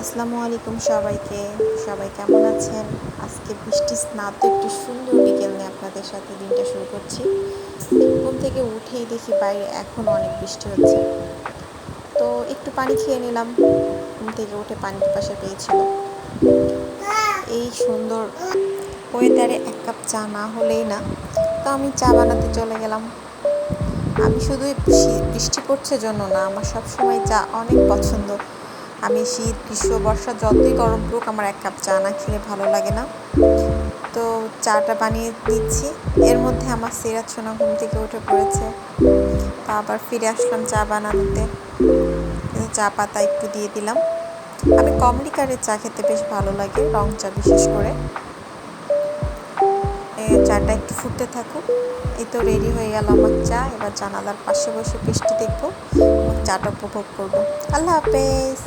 আসসালামু আলাইকুম সবাইকে। সবাই কেমন আছেন? আজকে বৃষ্টি স্নাত একটু সুন্দর বিকেল নিয়ে আপনাদের সাথে দিনটা শুরু করছি। ঘুম থেকে উঠেই দেখি বাইরে এখনও অনেক বৃষ্টি হচ্ছে। তো একটু পানি খেয়ে নিলাম। ঘুম থেকে উঠে পানির পাশে পেয়েছিল। এই সুন্দর ওয়েদারে এক কাপ চা না হলেই না, তো আমি চা বানাতে চলে গেলাম। আমি শুধু বৃষ্টি পড়ছে জন্য না, আমার সবসময় চা অনেক পছন্দ। আমি শীত গ্রীষ্ম বর্ষা যতই গরম পড়ুক আমার এক কাপ চা না খেলে ভালো লাগে না। তো চাটা বানিয়ে দিচ্ছি। এর মধ্যে আমার সিরাত সোনা ঘুম থেকে উঠে পড়েছে। তো আবার ফিরে আসলাম চা বানানোতে। চা পাতা একটু দিয়ে দিলাম। আমি কম লিকারের চা খেতে বেশ ভালো লাগে, রং চা বিশেষ করে। চাটা একটু ফুটতে থাকুক। এই তো রেডি হয়ে গেল আমার চা। এবার জানালার পাশে বসে বৃষ্টি দেখবো এবং চাটা উপভোগ করবো। আল্লাহ হাফেজ।